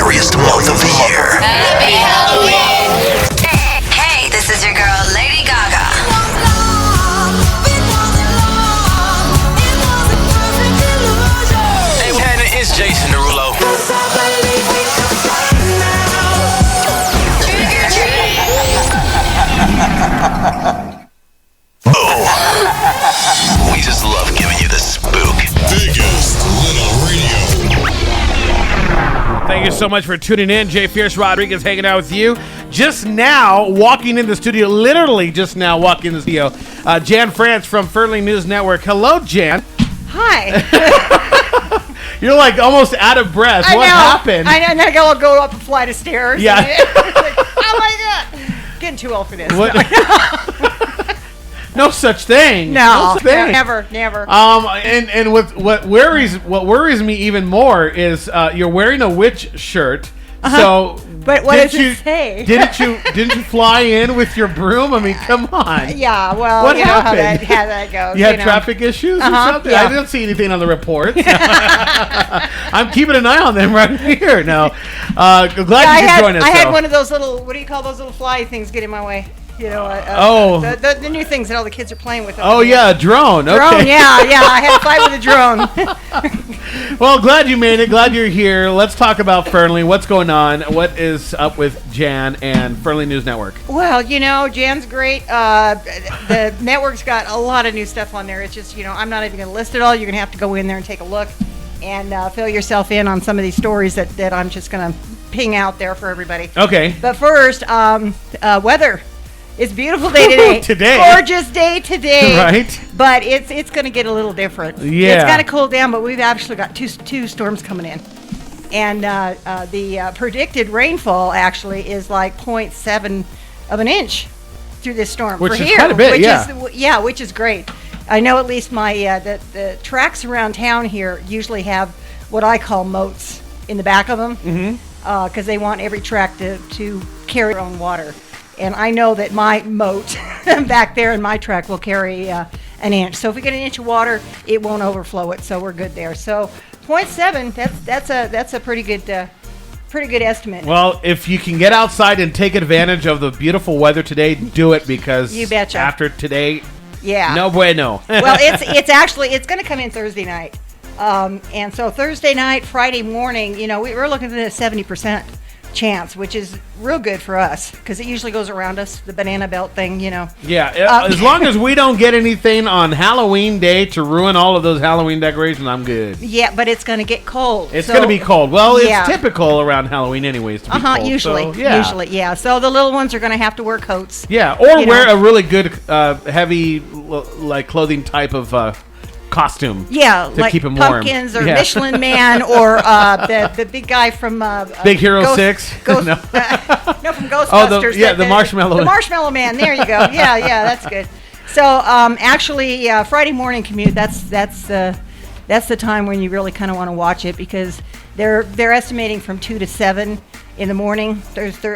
scariest month of the year. Happy Halloween! Hey, this is your girl, Lady Gaga. Hey, it's Jason Derulo. Boom. We just love giving you the spook. Biggest little radio. Thank you so much for tuning in. Jay Fierce Rodriguez hanging out with you. Just now walking in the studio, literally just now walking in the studio, Jan France from Fernley News Network. Hello, Jan. Hi. You're like almost out of breath. What happened? I know. And I gotta go up a flight of stairs. Yeah. Oh my God. Getting too old for this. What? No such thing. No, such thing. never. And with what worries me even more is you're wearing a witch shirt. So, but what does it say? Didn't you fly in with your broom? I mean, come on. Yeah. Well, What you know how happened? that goes. You had traffic issues or something? Yeah. I didn't see anything on the reports. I'm keeping an eye on them right here. No, glad you could join us. I had one of those little, what do you call those little fly things get in my way? You know, the new things that all the kids are playing with. Oh yeah, a drone. Okay. Drone, yeah. I had to fight with a drone. Well, glad you made it. Glad you're here. Let's talk about Fernley. What's going on? What is up with Jan and Fernley News Network? Well, Jan's great. The network's got a lot of new stuff on there. It's just, I'm not even going to list it all. You're going to have to go in there and take a look and fill yourself in on some of these stories that I'm just going to ping out there for everybody. Okay. But first, weather. It's a beautiful day today. Gorgeous day today. Right. But it's going to get a little different. Yeah. It's got to cool down, but we've actually got two storms coming in. And the predicted rainfall actually is like 0.7 of an inch through this storm. Which for is here, quite a bit, which is great. I know at least my the tracks around town here usually have what I call moats in the back of them because they want every track to carry their own water. And I know that my moat back there in my track will carry an inch. So if we get an inch of water, it won't overflow it. So we're good there. So 0.7, that's a pretty good estimate. Well, if you can get outside and take advantage of the beautiful weather today, do it because you betcha. After today, yeah, no bueno. Well, it's going to come in Thursday night, and so Thursday night, Friday morning, we're looking at a 70% chance, which is real good for us because it usually goes around us, the banana belt thing, Yeah, as long as we don't get anything on Halloween day to ruin all of those Halloween decorations, I'm good. Yeah, but it's going to get cold. It's going to be cold. Well, it's typical around Halloween anyways to be cold. Usually, yeah. So the little ones are going to have to wear coats. Yeah, or wear a really good heavy like clothing type of costume. Yeah, to like keep them warm. Pumpkins or Michelin Man or the big guy from Big Hero 6. No, from Ghostbusters. The Marshmallow. The Marshmallow Man. There you go. Yeah, that's good. So actually, Friday morning commute. That's the time when you really kind of want to watch it because they're estimating from 2 to 7 in the morning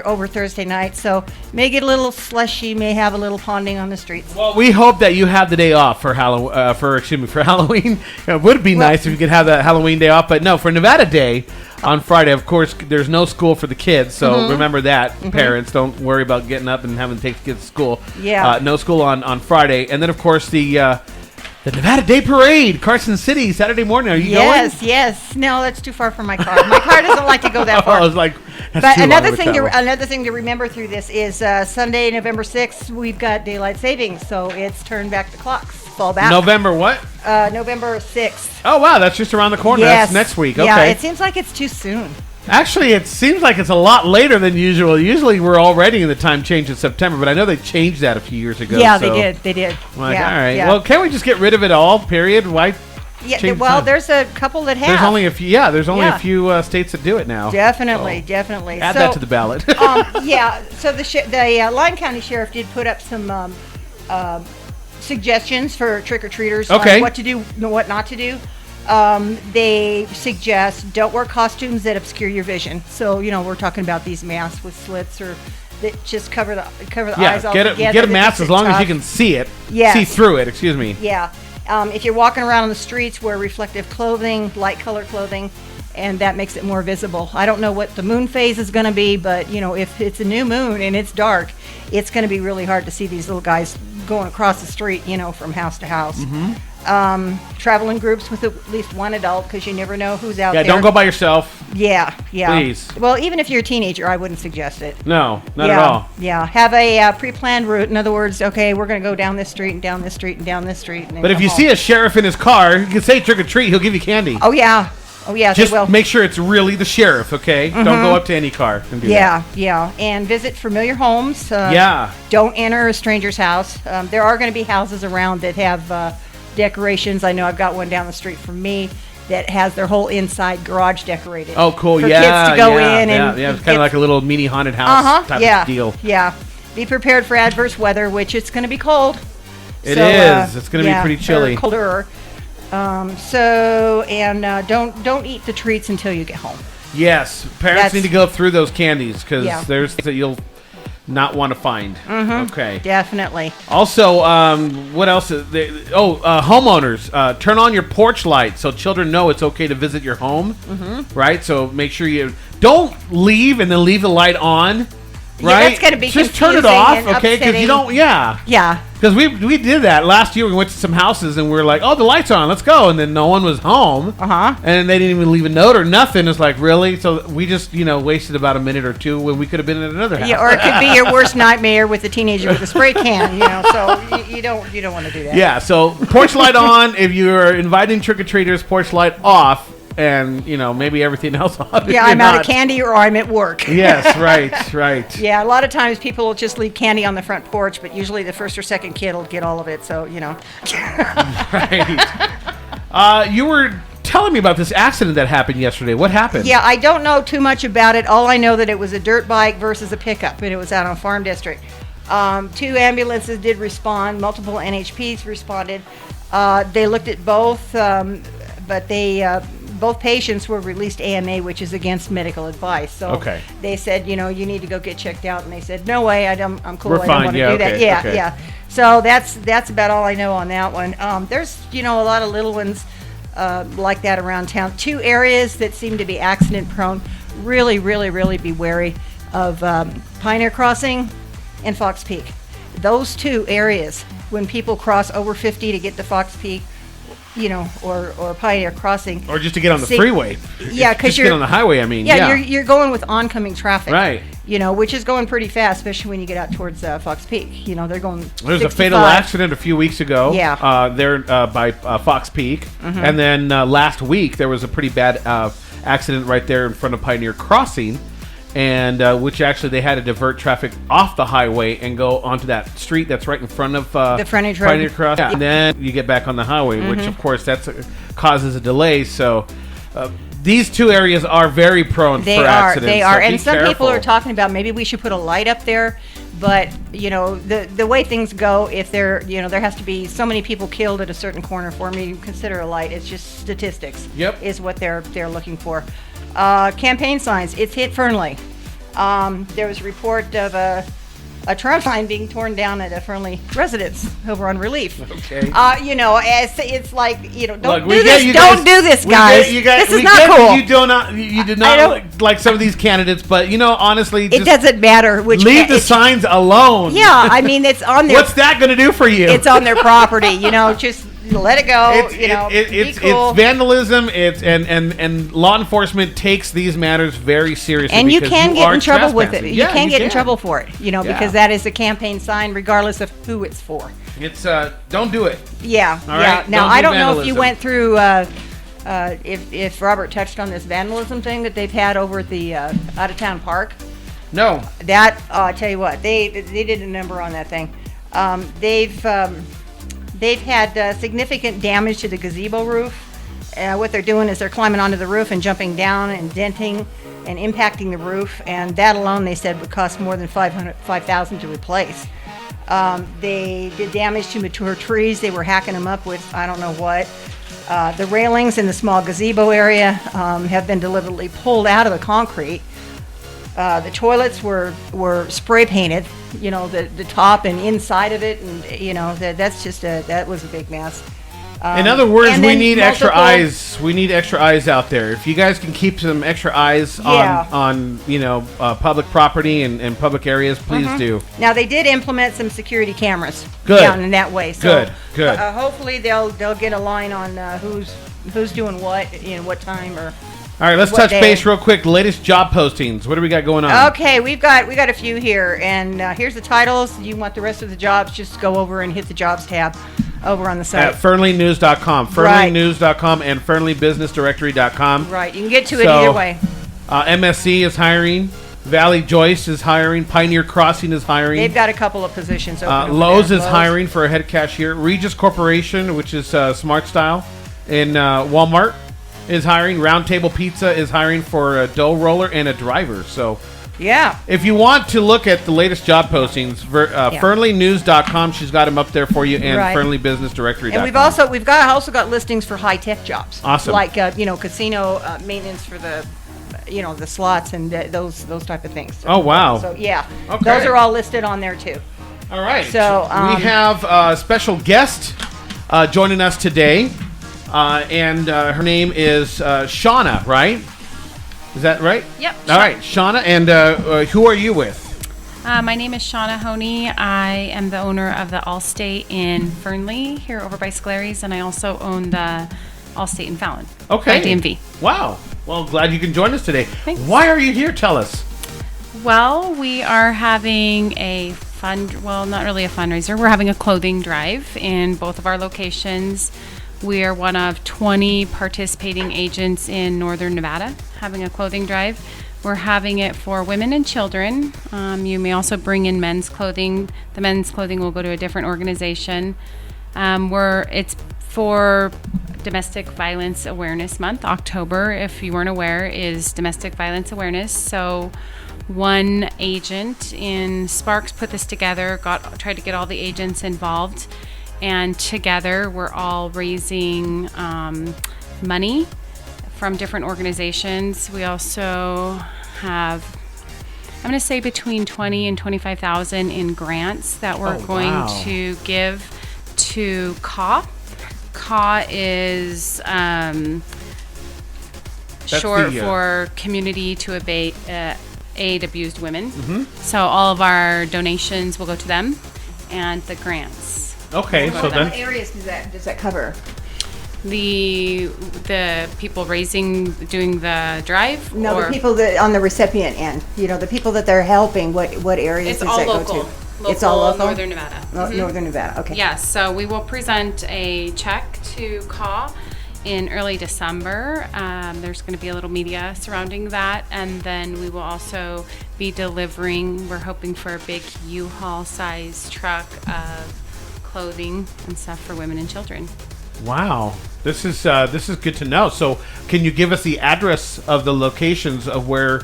over Thursday night. So may get a little slushy, may have a little ponding on the streets. Well, we hope that you have the day off for Halloween. It would be nice if you could have that Halloween day off, but no, for Nevada Day on Friday, of course, there's no school for the kids, so remember that, parents. Don't worry about getting up and having to take the kids to school. Yeah. No school on Friday. And then, of course, the Nevada Day Parade, Carson City, Saturday morning. Are you going? Yes. No, that's too far from my car. My car doesn't like to go that far. I was like, but another thing to remember through this is Sunday, November 6th, we've got daylight savings, so it's turned back the clocks. Fall back. November what? November 6th. Oh, wow, that's just around the corner. Yes. That's next week. Okay. Yeah, it seems like it's too soon. Actually, it seems like it's a lot later than usual. Usually we're already in the time change in September, but I know they changed that a few years ago. Yeah, so they did. I'm like, yeah, all right. Yeah. Well, can't we just get rid of it all, period? Why change well, time? there's a couple that have. There's only a few, a few states that do it now. Definitely. Add that to the ballot. So the Lyon County Sheriff did put up some suggestions for trick-or-treaters on what to do and what not to do. They suggest don't wear costumes that obscure your vision. So, we're talking about these masks with slits or that just cover the eyes all together. Get a mask as long as you can see it. Yes. See through it, excuse me. Yeah. If you're walking around on the streets, wear reflective clothing, light colored clothing. and that makes it more visible. I don't know what the moon phase is going to be, but if it's a new moon and it's dark, it's going to be really hard to see these little guys going across the street, from house to house. Travel in groups with at least one adult, because you never know who's out there. Yeah, don't go by yourself. Yeah. Please. Well, even if you're a teenager, I wouldn't suggest it. No, not at all. Yeah, have a pre-planned route. In other words, okay, we're going to go down this street and down this street and down this street. And then But if you see a sheriff in his car, you can say trick or treat. He'll give you candy. Oh yeah, Just they will. make sure it's really the sheriff, okay? Don't go up to any car and do that. Yeah, and visit familiar homes. Yeah. Don't enter a stranger's house. There are going to be houses around that have decorations. I know I've got one down the street from me that has their whole inside garage decorated. Oh, cool. For Yeah. kids to go yeah, in and yeah. It's kind of like a little mini haunted house type of deal. Yeah. Be prepared for adverse weather, which it's going to be cold. It is. It's going to be pretty chilly. Or colder. Don't eat the treats until you get home. Yes, parents need to go through those candies because there's that you'll not want to find. Okay. Definitely. Also, what else? Homeowners, turn on your porch light so children know it's okay to visit your home. Right. So make sure you don't leave and then leave the light on. Right. Yeah, that's going to be just turn it confusing off, and okay? Because you don't. Yeah. Because we did that last year. We went to some houses and we were like, "Oh, the lights are on. Let's go!" And then no one was home. And they didn't even leave a note or nothing. It's like, really? So we just wasted about a minute or two when we could have been in another house. Yeah, or it could be your worst nightmare with a teenager with a spray can. So you don't want to do that. Yeah. So porch light on. If you're inviting trick or treaters, porch light off. And maybe everything else on. Yeah, I'm out of candy or I'm at work. Yes, right. Yeah, a lot of times people will just leave candy on the front porch, but usually the first or second kid will get all of it. So Right. You were telling me about this accident that happened yesterday. What happened? Yeah, I don't know too much about it. All I know that it was a dirt bike versus a pickup, and it was out on Farm District. 2 ambulances did respond. Multiple NHPs responded. They looked at both, but they. Both patients were released AMA, which is against medical advice. So they said, you need to go get checked out, and they said, no way, I'm cool. We're I fine. don't want to do that. Yeah. So that's about all I know on that one. There's a lot of little ones like that around town. 2 areas that seem to be accident prone. Really, really, really be wary of Pioneer Crossing and Fox Peak. Those 2 areas, when people cross over 50 to get to Fox Peak, or Pioneer Crossing. Or just to get on the freeway. Yeah, because you're... get on the highway, I mean. Yeah, you're going with oncoming traffic. Right. Which is going pretty fast, especially when you get out towards Fox Peak. They're going There's 65. a fatal accident a few weeks ago. Yeah. There by Fox Peak. And then last week, there was a pretty bad accident right there in front of Pioneer Crossing. And which actually they had to divert traffic off the highway and go onto that street that's right in front of the frontage road. Pioneer Crossing. Yeah. And then you get back on the highway, which of course causes a delay. So these 2 areas are very prone for accidents. They are. So and some careful. people are talking about maybe we should put a light up there. But the way things go, if there has to be so many people killed at a certain corner for me to consider a light. It's just statistics. Yep. Is what they're looking for. Campaign signs. It's hit Fernley. There was a report of a Trump sign being torn down at a Fernley residence over on Relief. Okay. As it's like, don't Look, do this. Don't do this, guys. This is not cool. You do not like some of these candidates, but honestly, it doesn't matter which. Leave the signs alone. Yeah, I mean it's on their. What's that going to do for you? It's on their property. Just let it go. It's cool. It's vandalism. It's and law enforcement takes these matters very seriously. And you can get in trouble with it. You can get in trouble for it. Yeah. Because that is a campaign sign, regardless of who it's for. It's don't do it. Yeah. All right? Now I don't know if you vandalism. went through. If Robert touched on this vandalism thing that they've had over at the out of town park. No. That I tell you what, they did a number on that thing. They've had significant damage to the gazebo roof. What they're doing is they're climbing onto the roof and jumping down and denting and impacting the roof. And that alone, they said, would cost more than $5,000 to replace. They did damage to mature trees. They were hacking them up with I don't know what. The railings in the small gazebo area have been deliberately pulled out of the concrete. The toilets were spray painted, the top and inside of it, and that was a big mess. In other words, and we then need extra multiple- eyes. We need extra eyes out there. If you guys can keep some extra eyes Yeah. on public property and public areas, please do. Now they did implement some security cameras Good. down in that way. So Good. hopefully they'll get a line on who's doing what, what time or. All right, let's what touch day. base real quick. Latest job postings. What do we got going on? Okay, we got a few here, and here's the titles. You want the rest of the jobs? Just go over and hit the jobs tab over on the site. At fernleynews.com, Right. fernleynews.com, and fernleybusinessdirectory.com. Right, you can get to it either way. MSC is hiring. Valley Joyce is hiring. Pioneer Crossing is hiring. They've got a couple of positions open. over Lowe's there. is hiring for a head cashier. Regis Corporation, which is Smart Style, in Walmart, is hiring. Round Table Pizza is hiring for a dough roller and a driver. So Yeah. if you want to look at the latest job postings, fernleynews.com, she's got them up there for you, and Right. fernleybusinessdirectory.com. And we've also got listings for high tech jobs. Awesome. Like casino maintenance for the the slots and those type of things. Oh, wow. So yeah, Okay. those are all listed on there too. All right. So, we have a special guest joining us today, and her name is Shauna, right? Is that right? Yep. All right, Shauna, and who are you with? My name is Shauna Honey. I am the owner of the Allstate in Fernley, here over by Sclary's, and I also own the Allstate in Fallon. Okay. By DMV. Wow. Well, glad you can join us today. Thanks. Why are you here? Tell us. Well, we are having not really a fundraiser. We're having a clothing drive in both of our locations. We are one of 20 participating agents in Northern Nevada having a clothing drive. We're having it for women and children. You may also bring in men's clothing. The men's clothing will go to a different organization. It's for Domestic Violence Awareness Month. October, if you weren't aware, is Domestic Violence Awareness. So one agent in Sparks put this together, tried to get all the agents involved, and together we're all raising money from different organizations. We also have, I'm going to say, between 20 and 25,000 in grants that we're going wow. to give to CAW. CAW is short for Community to Aid Abused Women. Mm-hmm. So all of our donations will go to them, and the grants. Okay, so What then areas does that cover? The people doing the drive. No, or the people that on the recipient end. The people that they're helping. What areas It's does all that local. go to? It's all local. Northern Nevada. Northern Nevada. Okay. Yes, so we will present a check to CAW in early December. There's going to be a little media surrounding that, and then we will also be delivering, we're hoping for a big U-Haul size truck of clothing and stuff for women and children. wow, this is good to know. So, can you give us the address of the locations of where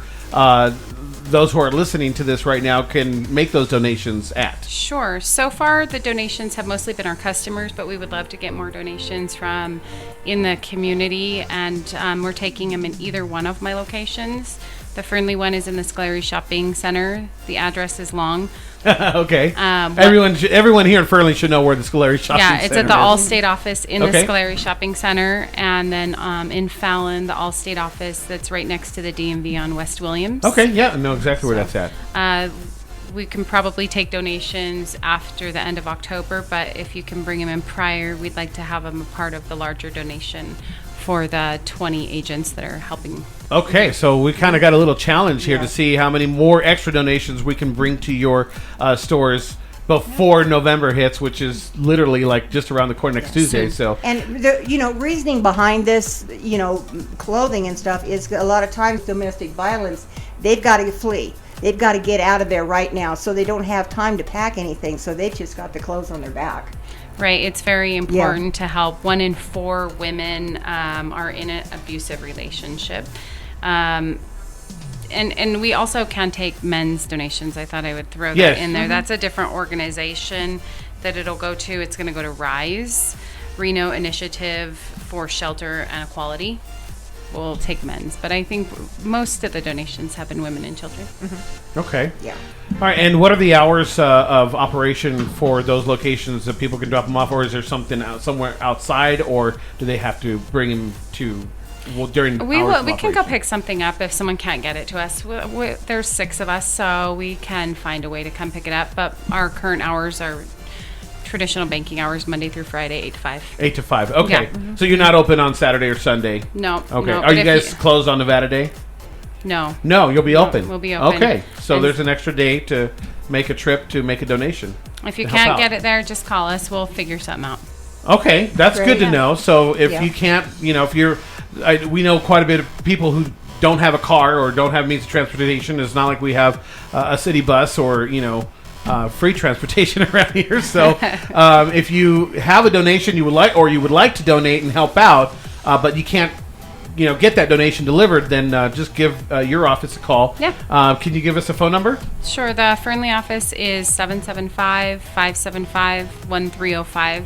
those who are listening to this right now can make those donations at? Sure. So far, the donations have mostly been our customers, but we would love to get more donations from in the community, and we're taking them in either one of my locations. The Fernley one is in the Sclary Shopping Center. The address is long. Okay. Everyone here in Fernley should know where the Sclary Shopping Center is. Yeah, it's at the Allstate office in Okay. the Sclary Shopping Center, and then in Fallon, the Allstate office that's right next to the DMV on West Williams. Okay, yeah, I know exactly where that's at. We can probably take donations after the end of October, but if you can bring them in prior, we'd like to have them a part of the larger donation for the 20 agents that are helping. Okay, so we kind of got a little challenge here to see how many more extra donations we can bring to your stores before November hits, which is literally like just around the corner next Tuesday. So, And the reasoning behind this, clothing and stuff is a lot of times domestic violence. They've got to flee. They've got to get out of there right now, so they don't have time to pack anything. So they've just got the clothes on their back. Right, it's very important to help. 1 in 4 women are in an abusive relationship. And we also can take men's donations. I thought I would throw Yes. that in there. That's a different organization that it'll go to. It's going to go to RISE, Reno Initiative for Shelter and Equality. we'll take men's. But I think most of the donations have been women and children. Okay. Yeah. All right. And what are the hours of operation for those locations that people can drop them off, or is there something somewhere outside, or do they have to bring them to? Well, during We hours of can go operation? pick something up if someone can't get it to us. There's 6 of us, so we can find a way to come pick it up. But our current hours are traditional banking hours, Monday through Friday, 8 to 5. 8 to 5. Okay. Yeah. So you're not open on Saturday or Sunday? No. Okay. No, Are but you if guys closed on Nevada Day? No. No, you'll be open. We'll be open. Okay. So And- there's an extra day to make a trip to make a donation. If you to help can't out. get it there, just call us. We'll figure something out. Okay, that's Great. good to know. So if Yeah. you can't, if you're, we know quite a bit of people who don't have a car or don't have means of transportation. It's not like we have a city bus or free transportation around here. So if you have a donation you would like to donate and help out, but you can't, get that donation delivered, then just give your office a call. Yeah. Can you give us a phone number? Sure. The Fernley office is 775-575-1305.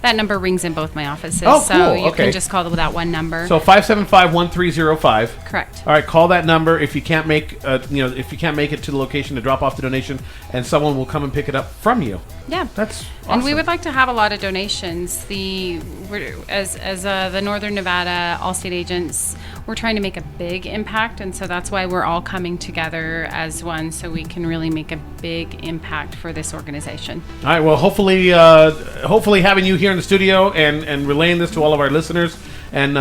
That number rings in both my offices. Oh, So cool. you Okay. can just call that one number. So 575-1305. Correct. All right, call that number if you can't make if you can't make it to the location to drop off the donation, and someone will come and pick it up from you. Yeah. That's awesome. And we would like to have a lot of donations. As the Northern Nevada Allstate agents, we're trying to make a big impact, and so that's why we're all coming together as one, so we can really make a big impact for this organization. All right. Well, hopefully having you here in the studio and relaying this to all of our listeners and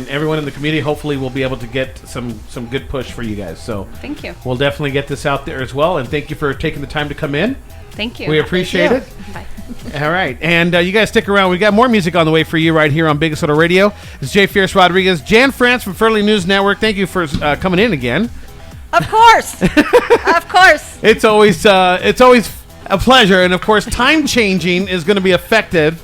everyone in the community, hopefully we'll be able to get some good push for you guys. So Thank you. we'll definitely get this out there as well. And thank you for taking the time to come in. Thank you. We appreciate it. Bye. All right. And you guys stick around. We got more music on the way for you right here on Big Soda Radio. It's Jay Fierce Rodriguez, Jan France from Fernley News Network. Thank you for coming in again. Of course. Of course. It's always a pleasure. And of course, time changing is going to be effective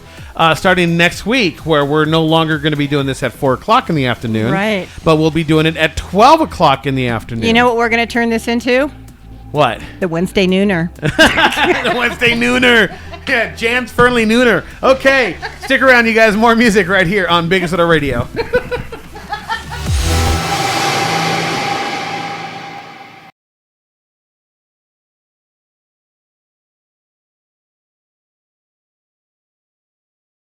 starting next week, where we're no longer going to be doing this at 4 o'clock in the afternoon. Right. But we'll be doing it at 12 o'clock in the afternoon. You know what we're going to turn this into? What? The Wednesday Nooner. The Wednesday Nooner. Yeah, Jan's Fernley Nooner. Okay. Stick around, you guys. More music right here on Big Soda Radio.